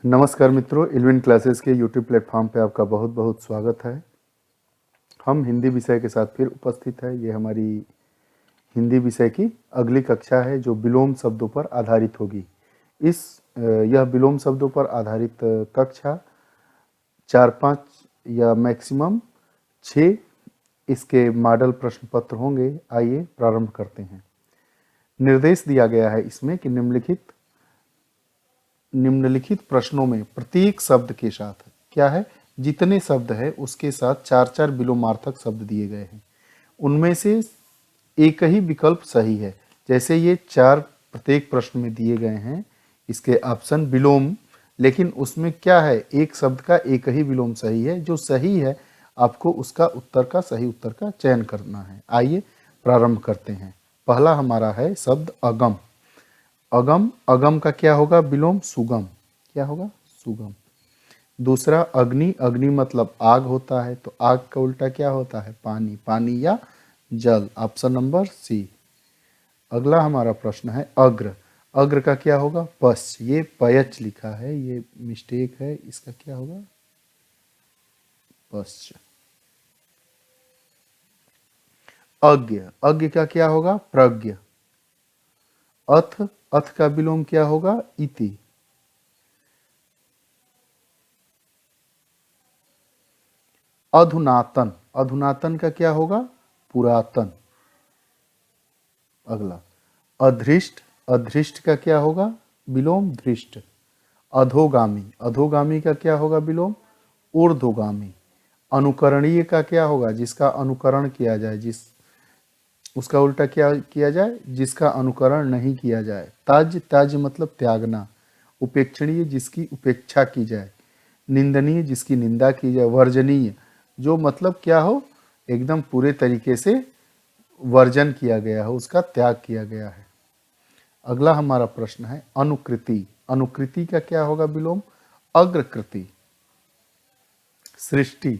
नमस्कार मित्रों, इल्विन क्लासेस के यूट्यूब प्लेटफॉर्म पे आपका बहुत बहुत स्वागत है। हम हिंदी विषय के साथ फिर उपस्थित है। ये हमारी हिंदी विषय की अगली कक्षा है जो विलोम शब्दों पर आधारित होगी। यह विलोम शब्दों पर आधारित कक्षा 4-5 या मैक्सिमम 6 इसके मॉडल प्रश्न पत्र होंगे। आइए प्रारंभ करते हैं। निर्देश दिया गया है इसमें कि निम्नलिखित प्रश्नों में प्रत्येक शब्द के साथ क्या है, जितने शब्द है उसके साथ 4-4 विलोमार्थक शब्द दिए गए हैं। उनमें से एक ही विकल्प सही है। जैसे ये 4 प्रत्येक प्रश्न में दिए गए हैं, इसके ऑप्शन विलोम, लेकिन उसमें क्या है, एक शब्द का एक ही विलोम सही है। जो सही है आपको उसका उत्तर का सही उत्तर का चयन करना है। आइए प्रारंभ करते हैं। पहला हमारा है शब्द अगम। अगम, अगम का क्या होगा विलोम? सुगम। क्या होगा? सुगम। दूसरा अग्नि, अग्नि मतलब आग होता है, तो आग का उल्टा क्या होता है? पानी, पानी या जल। Option number C. अगला हमारा प्रश्न है अग्र। अग्र का क्या होगा? पश्च। ये पयच लिखा है, ये मिस्टेक है, इसका क्या होगा? पश्च। अज्ञ, अज्ञ का क्या होगा? प्रज्ञ। अथ, अथ का विलोम क्या होगा? इति। अधुनातन, अधुनातन का क्या होगा? पुरातन। अगला अधृष्ट, अधृष्ट का क्या होगा विलोम? धृष्ट। अधोगामी, अधोगामी का क्या होगा विलोम? ऊर्ध्वगामी। अनुकरणीय का क्या होगा? जिसका अनुकरण किया जाए, उसका उल्टा क्या किया जाए? जिसका अनुकरण नहीं किया जाए। त्याज्य, त्याज्य मतलब त्यागना। उपेक्षणीय, जिसकी उपेक्षा की जाए। निंदनीय, जिसकी निंदा की जाए। वर्जनीय, जो मतलब क्या हो, एकदम पूरे तरीके से वर्जन किया गया हो, उसका त्याग किया गया है। अगला हमारा प्रश्न है अनुकृति। अनुकृति का क्या होगा विलोम? अग्रकृति। सृष्टि,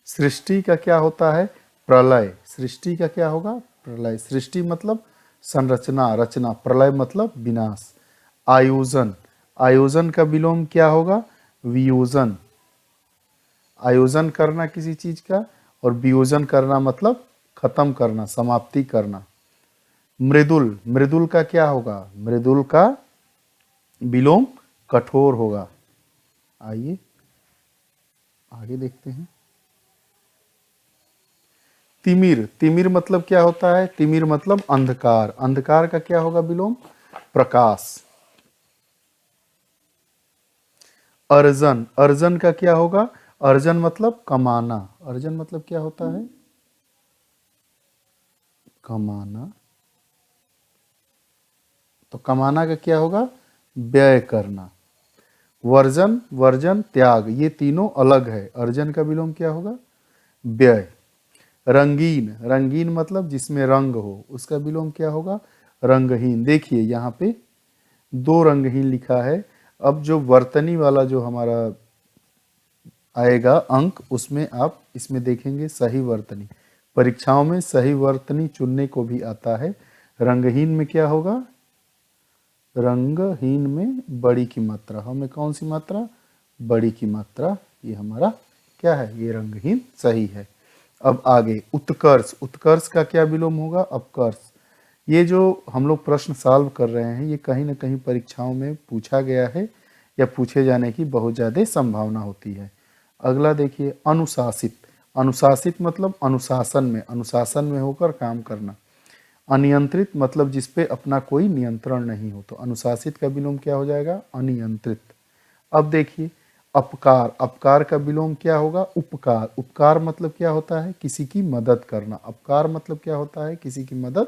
सृष्टि का क्या होता है? प्रलय। सृष्टि का क्या होगा? प्रलय। सृष्टि मतलब संरचना, रचना। प्रलय मतलब विनाश। आयोजन, आयोजन का विलोम क्या होगा? वियोजन। आयोजन करना किसी चीज का, और वियोजन करना मतलब खत्म करना, समाप्ति करना। मृदुल, मृदुल का क्या होगा? मृदुल का विलोम कठोर होगा। आइए आगे देखते हैं। तिमिर, तिमिर मतलब क्या होता है? तिमिर मतलब अंधकार। अंधकार का क्या होगा विलोम? प्रकाश। अर्जन, अर्जन का क्या होगा? अर्जन मतलब कमाना। अर्जन मतलब क्या होता है? कमाना। तो कमाना का क्या होगा? व्यय करना। वर्जन, वर्जन, त्याग, ये तीनों अलग है। अर्जन का विलोम क्या होगा? व्यय। रंगीन, रंगीन मतलब जिसमें रंग हो, उसका विलोम क्या होगा? रंगहीन। देखिए यहाँ पे 2 रंगहीन लिखा है। अब जो वर्तनी वाला जो हमारा आएगा अंक, उसमें आप इसमें देखेंगे सही वर्तनी। परीक्षाओं में सही वर्तनी चुनने को भी आता है। रंगहीन में क्या होगा? रंगहीन में बड़ी की मात्रा। हमें कौन सी मात्रा? बड़ी की मात्रा। ये हमारा क्या है? ये रंगहीन सही है। अब आगे उत्कर्ष, उत्कर्ष का क्या विलोम होगा? अपकर्ष। ये जो हम लोग प्रश्न सॉल्व कर रहे हैं, ये कहीं ना कहीं परीक्षाओं में पूछा गया है या पूछे जाने की बहुत ज़्यादा संभावना होती है। अगला देखिए अनुशासित। अनुशासित मतलब अनुशासन में, अनुशासन में होकर काम करना। अनियंत्रित मतलब जिस पे अपना कोई नियंत्रण नहीं हो, तो अनुशासित का विलोम क्या हो जाएगा? अनियंत्रित। अब देखिए अपकार, अपकार का विलोम क्या होगा? उपकार। उपकार मतलब क्या होता है? किसी की मदद करना। अपकार मतलब क्या होता है? किसी की मदद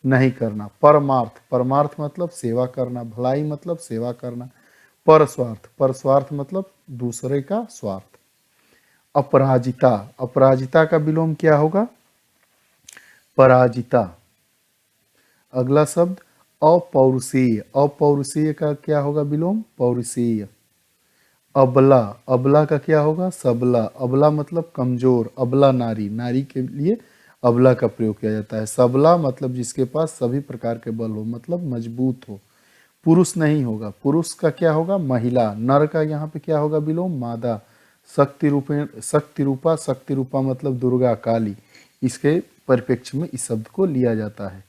नहीं करना। परमार्थ, परमार्थ मतलब सेवा करना। भलाई मतलब सेवा करना। परस्वार्थ, परस्वार्थ मतलब दूसरे का स्वार्थ। अपराजिता, अपराजिता का विलोम क्या होगा? पराजिता। अगला शब्द अपौरुषेय, अपौरुषेय का क्या होगा विलोम? पौरुषेय। अबला, अबला का क्या होगा? सबला। अबला मतलब कमजोर। अबला नारी, नारी के लिए अबला का प्रयोग किया जाता है। सबला मतलब जिसके पास सभी प्रकार के बल हो, मतलब मजबूत हो। पुरुष नहीं होगा, पुरुष का क्या होगा महिला, नर का यहाँ पे क्या होगा विलोम मादा, शक्ति रूपेण शक्ति रूपा, शक्ति रूपा मतलब दुर्गा काली, इसके परिप्रेक्ष्य में इस शब्द को लिया जाता है।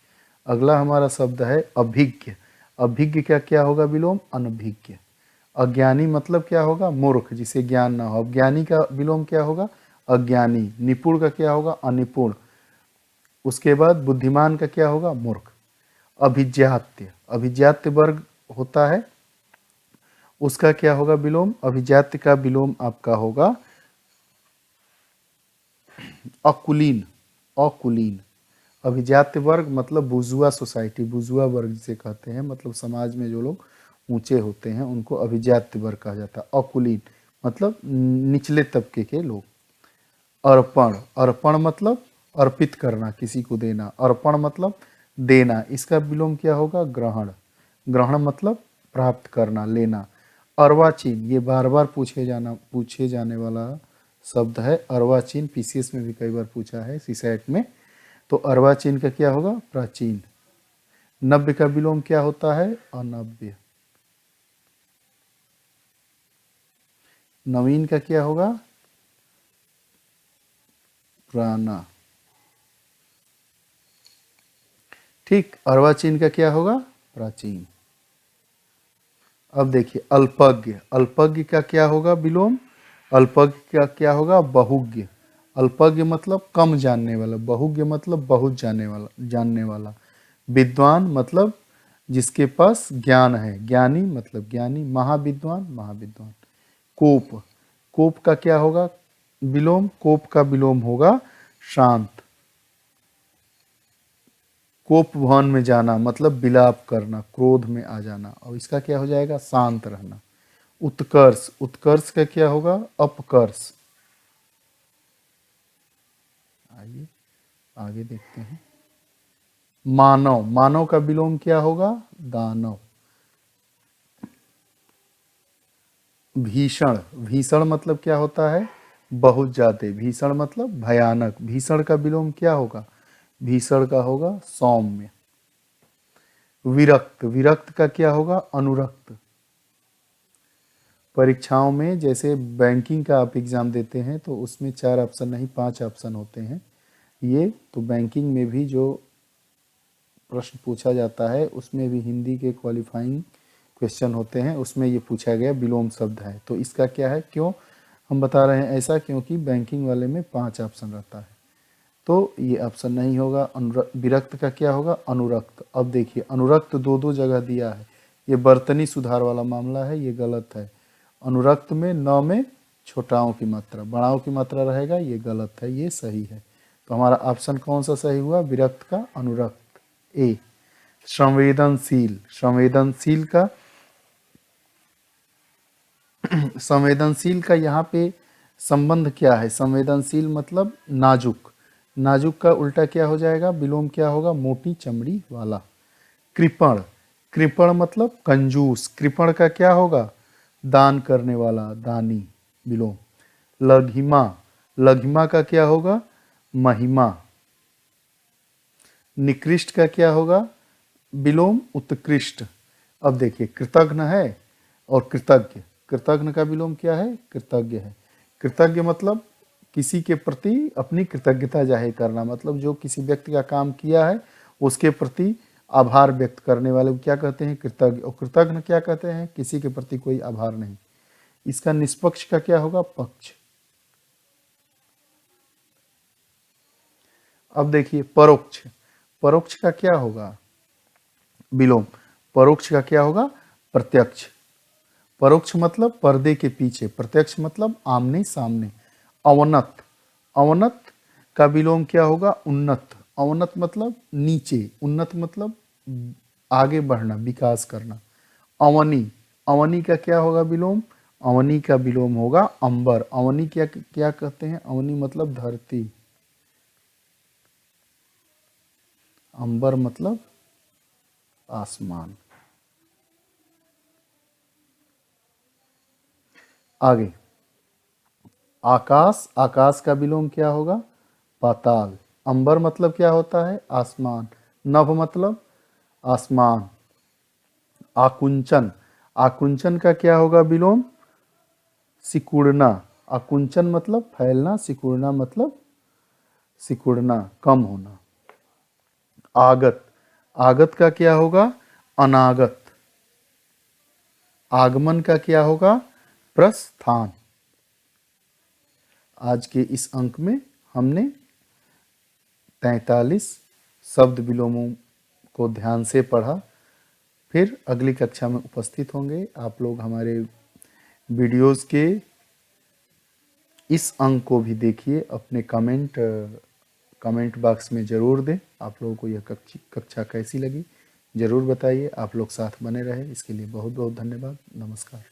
अगला हमारा शब्द है अभिज्ञ। अभिज्ञ का क्या होगा विलोम अनभिज्ञ। अज्ञानी मतलब क्या होगा मूर्ख, जिसे ज्ञान ना हो। अज्ञानी का विलोम क्या होगा अज्ञानी। निपुण का क्या होगा अनिपुण। उसके बाद बुद्धिमान का क्या होगा मूर्ख। अभिजात्य, अभिजात्य वर्ग होता है, उसका क्या होगा विलोम, अभिजात्य का विलोम आपका होगा अकुलीन। अकुलीन अभिजात्य वर्ग मतलब बुजुआ सोसाइटी, बुजुआ वर्ग जिसे कहते हैं, मतलब समाज में जो लोग ऊंचे होते हैं उनको अभिजात्य वर्ग कहा जाता है। अकुलीन मतलब निचले तबके के लोग। अर्पण, अर्पण मतलब अर्पित करना, किसी को देना। अर्पण मतलब देना, इसका विलोम क्या होगा ग्रहण। ग्रहण मतलब प्राप्त करना, लेना। अर्वाचीन, ये बार बार पूछे जाने वाला शब्द है। अर्वाचीन पीसीएस में भी कई बार पूछा है, सीसैट में। तो अर्वाचीन का क्या होगा प्राचीन। नव्य का विलोम क्या होता है अनव्य। नवीन का क्या होगा पुराना। ठीक, अर्वाचीन का क्या होगा प्राचीन। अब देखिए अल्पज्ञ, अल्पज्ञ का क्या होगा विलोम, अल्पज्ञ का क्या होगा बहुज्ञ। अल्पज्ञ मतलब कम जानने वाला, बहुज्ञ मतलब बहुत जानने वाला। विद्वान मतलब जिसके पास ज्ञान है, ज्ञानी मतलब ज्ञानी। महाविद्वान महाविद्वान। कोप, कोप का क्या होगा विलोम, कोप का विलोम होगा शांत। कोप भवन में जाना मतलब विलाप करना, क्रोध में आ जाना, और इसका क्या हो जाएगा शांत रहना। उत्कर्ष, उत्कर्ष का क्या होगा अपकर्ष। आइए आगे देखते हैं। मानव, मानव का विलोम क्या होगा दानव। भीषण, भीषण मतलब क्या होता है बहुत ज्यादा, भीषण मतलब भयानक। भीषण का विलोम क्या होगा भीषण का होगा सौम्य। विरक्त, विरक्त का क्या होगा अनुरक्त। परीक्षाओं में जैसे बैंकिंग का आप एग्जाम देते हैं तो उसमें 4 ऑप्शन नहीं 5 ऑप्शन होते हैं। ये तो बैंकिंग में भी जो प्रश्न पूछा जाता है उसमें भी हिंदी के क्वालिफाइंग क्वेश्चन होते हैं, उसमें ये पूछा गया विलोम शब्द है। तो इसका क्या है, क्यों हम बता रहे हैं ऐसा, क्योंकि बैंकिंग वाले में 5 ऑप्शन रहता है, तो ये ऑप्शन नहीं होगा। विरक्त का क्या होगा अनुरक्त। अब देखिए अनुरक्त दो दो जगह दिया है, ये बर्तनी सुधार वाला मामला है, ये गलत है। अनुरक्त में न में छोटाओं की मात्रा बड़ाओं की मात्रा रहेगा, ये गलत है, ये सही है। तो हमारा ऑप्शन कौन सा सही हुआ विरक्त का अनुरक्त ए। संवेदनशील, संवेदनशील का संवेदनशील का यहाँ पे संबंध क्या है, संवेदनशील मतलब नाजुक। नाजुक का उल्टा क्या हो जाएगा विलोम क्या होगा मोटी चमड़ी वाला। कृपण, कृपण मतलब कंजूस। कृपण का क्या होगा दान करने वाला दानी विलोम। लघिमा, लघिमा का क्या होगा महिमा। निकृष्ट का क्या होगा विलोम उत्कृष्ट। अब देखिए कृतघ्न है और कृतज्ञ, कृतघ्न का विलोम क्या है कृतज्ञ है। कृतज्ञ मतलब किसी के प्रति अपनी कृतज्ञता जाहिर करना, मतलब जो किसी व्यक्ति का काम किया है उसके प्रति आभार व्यक्त करने वाले को क्या कहते हैं कृतज्ञ। और कृतज्ञ क्या कहते हैं किसी के प्रति कोई आभार नहीं। इसका निष्पक्ष का क्या होगा पक्ष। अब देखिए परोक्ष, परोक्ष का क्या होगा विलोम। परोक्ष का क्या होगा प्रत्यक्ष। परोक्ष मतलब पर्दे के पीछे, प्रत्यक्ष मतलब आमने सामने। अवनत, अवनत का विलोम क्या होगा उन्नत। अवनत मतलब नीचे, उन्नत मतलब आगे बढ़ना विकास करना। अवनी, अवनी का क्या होगा विलोम, अवनी का विलोम होगा अंबर। अवनी क्या क्या कहते हैं अवनी मतलब धरती, अंबर मतलब आसमान। आगे आकाश, आकाश का विलोम क्या होगा पाताल। अंबर मतलब क्या होता है आसमान, नभ मतलब आसमान। आकुंचन, आकुंचन का क्या होगा विलोम? सिकुड़ना। आकुंचन मतलब फैलना, सिकुड़ना मतलब सिकुड़ना, कम होना। आगत, आगत का क्या होगा? अनागत। आगमन का क्या होगा? प्रस्थान। आज के इस अंक में हमने 43 शब्द विलोमों को ध्यान से पढ़ा। फिर अगली कक्षा में उपस्थित होंगे। आप लोग हमारे वीडियोस के इस अंक को भी देखिए, अपने कमेंट बॉक्स में ज़रूर दें। आप लोगों को यह कक्षा कैसी लगी ज़रूर बताइए। आप लोग साथ बने रहे इसके लिए बहुत बहुत धन्यवाद। नमस्कार।